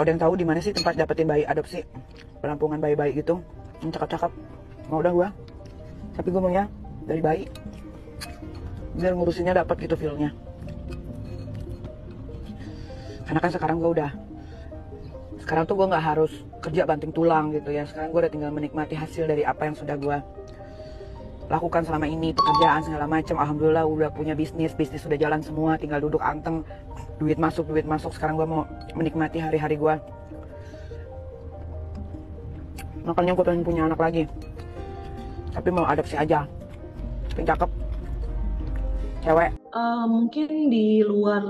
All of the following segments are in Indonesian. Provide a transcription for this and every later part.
Kalau ada yang tahu di mana sih tempat dapetin bayi adopsi, perampungan bayi-bayi gitu, yang cakep-cakep, mau udah gua. Tapi gue maunya dari bayi, biar ngurusinnya dapat gitu feelnya. Karena kan sekarang tuh gue nggak harus kerja banting tulang gitu ya. Sekarang gue udah tinggal menikmati hasil dari apa yang sudah gue lakukan selama ini, pekerjaan segala macam. Alhamdulillah udah punya bisnis sudah jalan semua, tinggal duduk anteng, duit masuk. Sekarang gue mau menikmati hari-hari gue. Makanya gue pengen punya anak lagi, tapi mau adopsi aja, yang cakep, cewek. Mungkin di luar,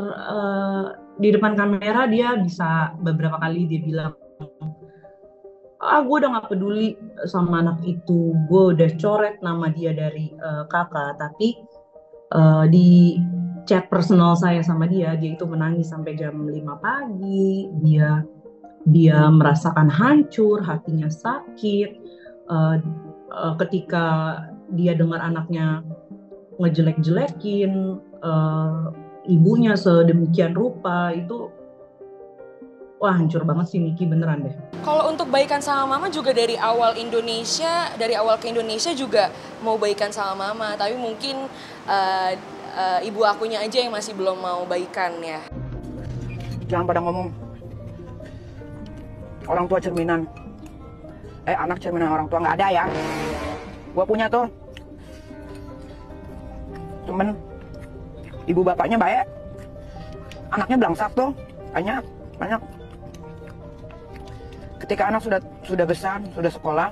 di depan kamera dia bisa beberapa kali dia bilang, gue udah gak peduli sama anak itu, gue udah coret nama dia dari kakak. Tapi di chat personal saya sama dia itu menangis sampai jam 5 pagi. Dia merasakan hancur, hatinya sakit ketika dia dengar anaknya ngejelek-jelekin ibunya sedemikian rupa. Itu wah, hancur banget sih Niki, beneran deh. Kalau untuk baikan sama mama juga dari awal ke Indonesia juga mau baikan sama mama, tapi mungkin ibu akunya aja yang masih belum mau baikan ya. Jangan pada ngomong orang tua cerminan, anak cerminan orang tua, nggak ada ya. Gua punya tuh temen, ibu bapaknya baik, anaknya belangsak tuh, banyak. Ketika anak sudah besar, sudah sekolah,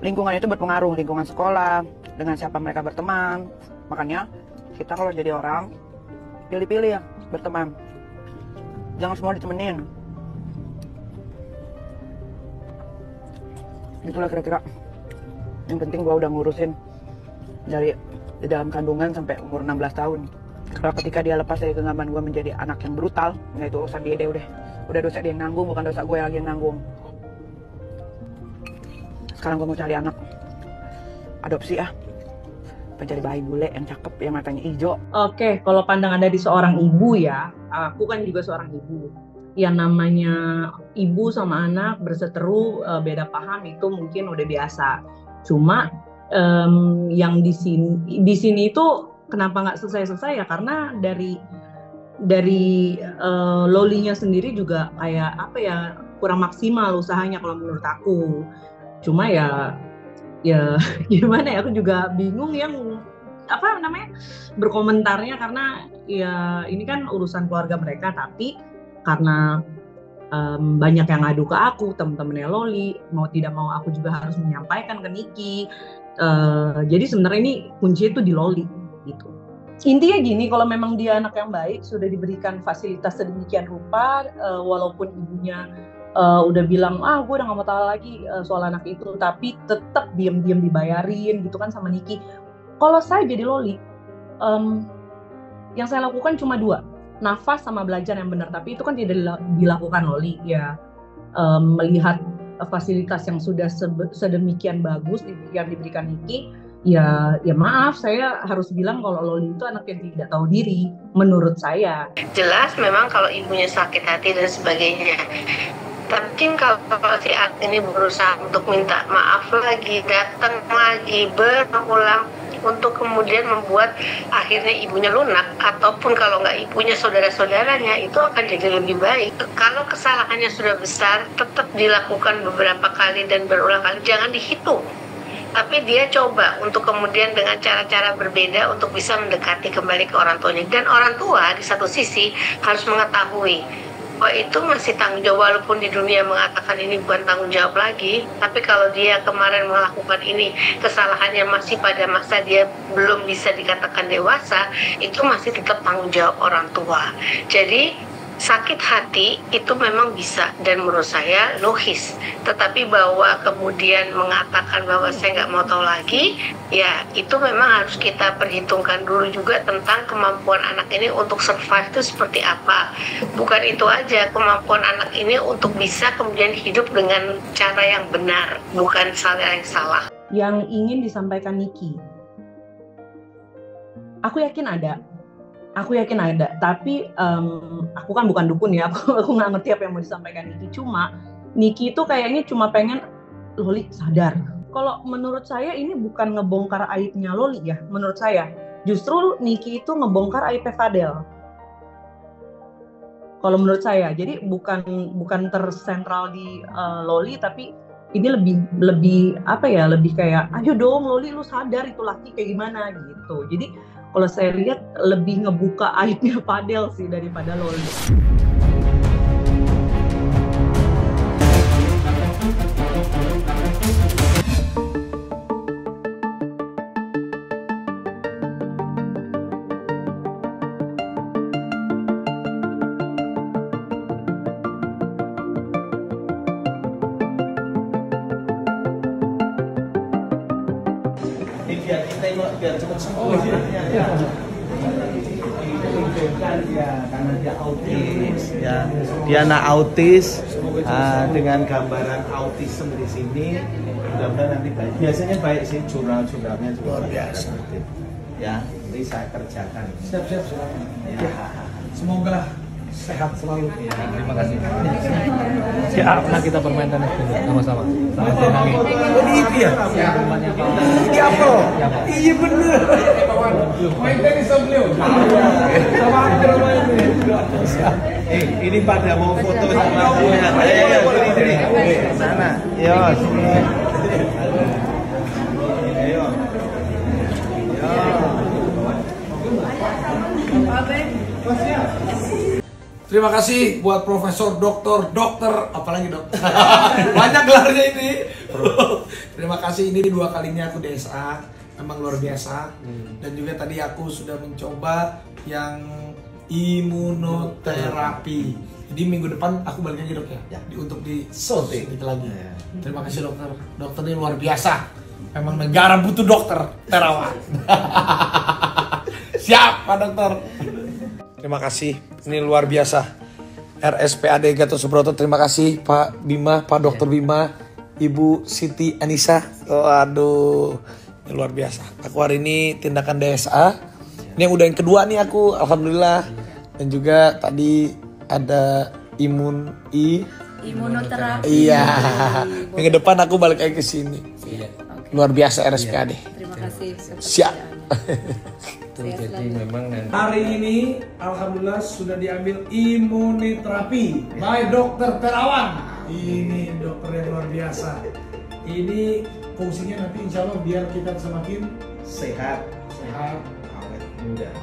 lingkungan itu berpengaruh, lingkungan sekolah, dengan siapa mereka berteman. Makanya kita kalau jadi orang, pilih-pilih ya berteman, jangan semua ditemenin. Itulah kira-kira. Yang penting gua udah ngurusin dari di dalam kandungan sampai umur 16 tahun. Kalau ketika dia lepas dari genggaman gue menjadi anak yang brutal, ya itu urusan dia deh. Udah dosa dia yang nanggung, bukan dosa gue lagi yang nanggung. Sekarang gue mau cari anak adopsi pencari bayi bule yang cakep, yang matanya hijau. Oke, kalau pandangan dari seorang ibu ya, aku kan juga seorang ibu. Yang namanya ibu sama anak berseteru, beda paham itu mungkin udah biasa. Cuma yang di sini itu kenapa nggak selesai ya, karena dari Lolinya sendiri juga kayak apa ya, kurang maksimal usahanya kalau menurut aku. Cuma ya gimana ya, aku juga bingung yang apa namanya berkomentarnya, karena ya ini kan urusan keluarga mereka. Tapi karena banyak yang ngadu ke aku, temen-temennya Loli, mau tidak mau aku juga harus menyampaikan ke Niki. Jadi sebenarnya ini kuncinya tuh di Loli gitu. Intinya gini, kalau memang dia anak yang baik, sudah diberikan fasilitas sedemikian rupa, walaupun ibunya udah bilang, gue udah gak mau tahu lagi soal anak itu, tapi tetap diam-diam dibayarin gitu kan sama Niki. Kalau saya jadi Loli, yang saya lakukan cuma 2, nafas sama belajar yang benar. Tapi itu kan tidak dilakukan Loli ya. Melihat fasilitas yang sudah sedemikian bagus yang diberikan Niki, ya maaf, saya harus bilang kalau Loli itu anak yang tidak tahu diri menurut saya. Jelas memang kalau ibunya sakit hati dan sebagainya, tapi kalau si anak ini berusaha untuk minta maaf lagi, datang lagi berulang untuk kemudian membuat akhirnya ibunya lunak, ataupun kalau nggak ibunya saudara-saudaranya, itu akan jadi lebih baik. Kalau kesalahannya sudah besar, tetap dilakukan beberapa kali dan berulang kali, jangan dihitung. Tapi dia coba untuk kemudian dengan cara-cara berbeda untuk bisa mendekati kembali ke orang tuanya. Dan orang tua di satu sisi harus mengetahui bahwa itu masih tanggung jawab, walaupun di dunia mengatakan ini bukan tanggung jawab lagi. Tapi kalau dia kemarin melakukan ini, kesalahannya masih pada masa dia belum bisa dikatakan dewasa, itu masih tetap tanggung jawab orang tua. Jadi sakit hati itu memang bisa, dan menurut saya logis. Tetapi bahwa kemudian mengatakan bahwa saya nggak mau tahu lagi, ya itu memang harus kita perhitungkan dulu juga tentang kemampuan anak ini untuk survive itu seperti apa. Bukan itu aja, kemampuan anak ini untuk bisa kemudian hidup dengan cara yang benar, bukan cara yang salah. Yang ingin disampaikan Niki, aku yakin ada Aku yakin ada, tapi aku kan bukan dukun ya, aku nggak ngerti apa yang mau disampaikan Niki. Cuma Niki itu kayaknya cuma pengen Loli sadar. Kalau menurut saya ini bukan ngebongkar aibnya Loli ya, menurut saya. Justru Niki itu ngebongkar aibnya Fadel. Kalau menurut saya, jadi bukan tersentral di Loli, tapi ini lebih apa ya, lebih kayak ayo dong Loli lu sadar itu laki kayak gimana gitu. Jadi kalau saya lihat lebih ngebuka aibnya Fadel sih daripada Loli. Biar cepat sembuh ya, karena dia autis ya, dia anak autis dengan gambaran autism di sini, mudah-mudahan nanti baik. Biasanya baik sih, jurnalnya luar biasa ya, nanti saya kerjakan. Siap ya. Semoga sehat selalu. Ya, terima kasih. Siap, nah kita bermain tenis sama-sama. Ini dia. Ini apel. Iya bener. Main tenis sama beliau. Sama main tenis. Ini pada mau foto sama aku ya. Ayo, sana. Yo, sini. Ayo. Terima kasih buat Profesor Dokter, apalagi dok, banyak gelarnya ini. Terima kasih, ini 2 kalinya aku DSA, memang luar biasa. Dan juga tadi aku sudah mencoba yang imunoterapi. Jadi minggu depan aku balik lagi dok ya, untuk disuntik lagi. Terima kasih dokter ini luar biasa. Memang negara butuh dokter terawan. Siap Pak Dokter. Terima kasih, ini luar biasa. RSPAD Gatot Subroto, terima kasih Pak Bima, Pak Dr. Bima, Ibu Siti Anissa. Aduh, ini luar biasa. Aku hari ini tindakan DSA. Ini yang udah yang kedua nih aku, alhamdulillah. Dan juga tadi ada imunoterapi. Iya. Minggu depan aku balik lagi ke sini. Luar biasa RSPAD. Terima kasih. Siap. Jadi memang hari ini alhamdulillah sudah diambil imunoterapi by Dokter Terawan. Ini dokter yang luar biasa. Ini fungsinya nanti insya Allah biar kita semakin Sehat,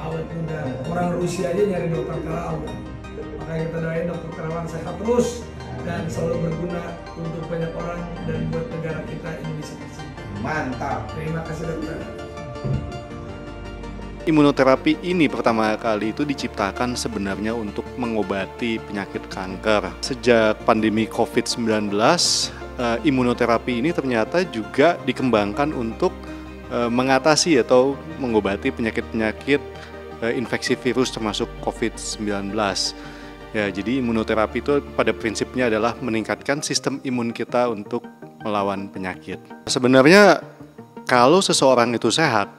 awet muda. Orang Rusia aja nyari dokter Terawan. Makanya kita doain Dokter Terawan sehat terus dan selalu berguna untuk banyak orang dan buat negara kita Indonesia bersih. mantap. Terima kasih dokter. Imunoterapi ini pertama kali itu diciptakan sebenarnya untuk mengobati penyakit kanker. Sejak pandemi COVID-19, imunoterapi ini ternyata juga dikembangkan untuk mengatasi atau mengobati penyakit-penyakit infeksi virus termasuk COVID-19. Ya, jadi imunoterapi itu pada prinsipnya adalah meningkatkan sistem imun kita untuk melawan penyakit. Sebenarnya kalau seseorang itu sehat,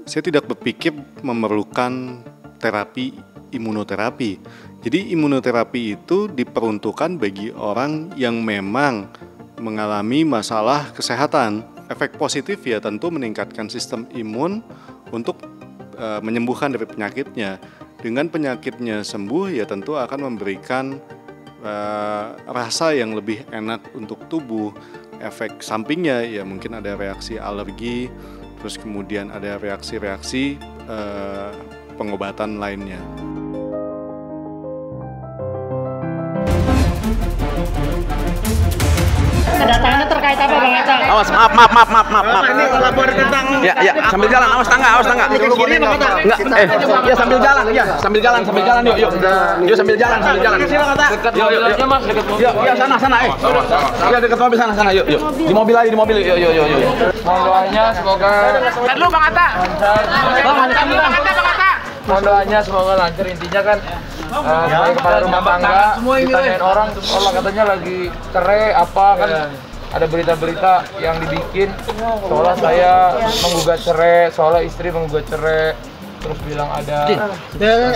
saya tidak berpikir memerlukan terapi imunoterapi. Jadi imunoterapi itu diperuntukkan bagi orang yang memang mengalami masalah kesehatan. Efek positif ya tentu meningkatkan sistem imun untuk menyembuhkan dari penyakitnya. Dengan penyakitnya sembuh ya tentu akan memberikan rasa yang lebih enak untuk tubuh. Efek sampingnya ya mungkin ada reaksi alergi, terus kemudian ada reaksi-reaksi pengobatan lainnya. Kedatangannya terkait apa Bang Eta? Awas, maaf. Ini lapor tentang Ya, sambil jalan, awas tangga. Enggak, ya sambil jalan, sambil jalan yuk. Yuk sambil jalan. Dekat mobilnya Mas, dekat mobil. Ya, sana, Ya, dekat mobil sana, yuk. Di mobil aja, yuk. mohon doanya semoga Lu Bang Eta. mohon doanya semoga lancar. Intinya kan sebagai kepala rumah tangga ditanyain orang, Allah katanya lagi cerai apa kan, ada berita-berita yang dibikin seolah saya menggugat cerai, seolah istri menggugat cerai. terus bilang ada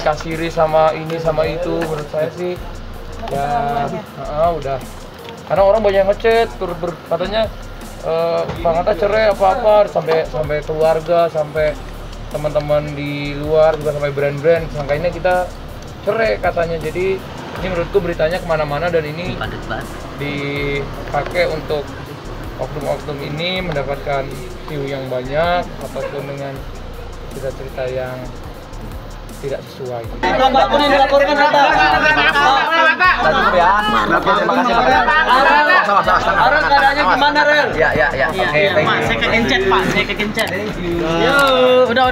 kasiri sama ini sama itu, menurut saya sih ya udah. Karena orang banyak ngechat katanya Bang Atta cerai apa sampai keluarga, sampai teman-teman di luar juga, sampai brand-brand sangkainnya kita cerai katanya. Jadi ini menurutku beritanya kemana-mana dan ini dipakai untuk oknum-oknum ini mendapatkan view yang banyak ataupun dengan cerita-cerita yang tidak sesuai. Mbak Puni dilaporkan Atta. Cukup ya. Terima kasih Pak. Sama-sama. Ren keadaannya gimana Ren? Ya. Oke, thank you. Saya kegencet Pak, saya kegencet. Yo, udah.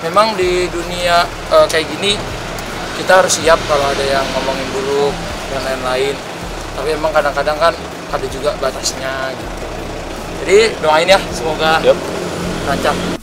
Memang di dunia kayak gini kita harus siap kalau ada yang ngomongin buruk dan lain-lain. Tapi emang kadang-kadang kan ada juga batasnya gitu. Jadi doain ya semoga lancar.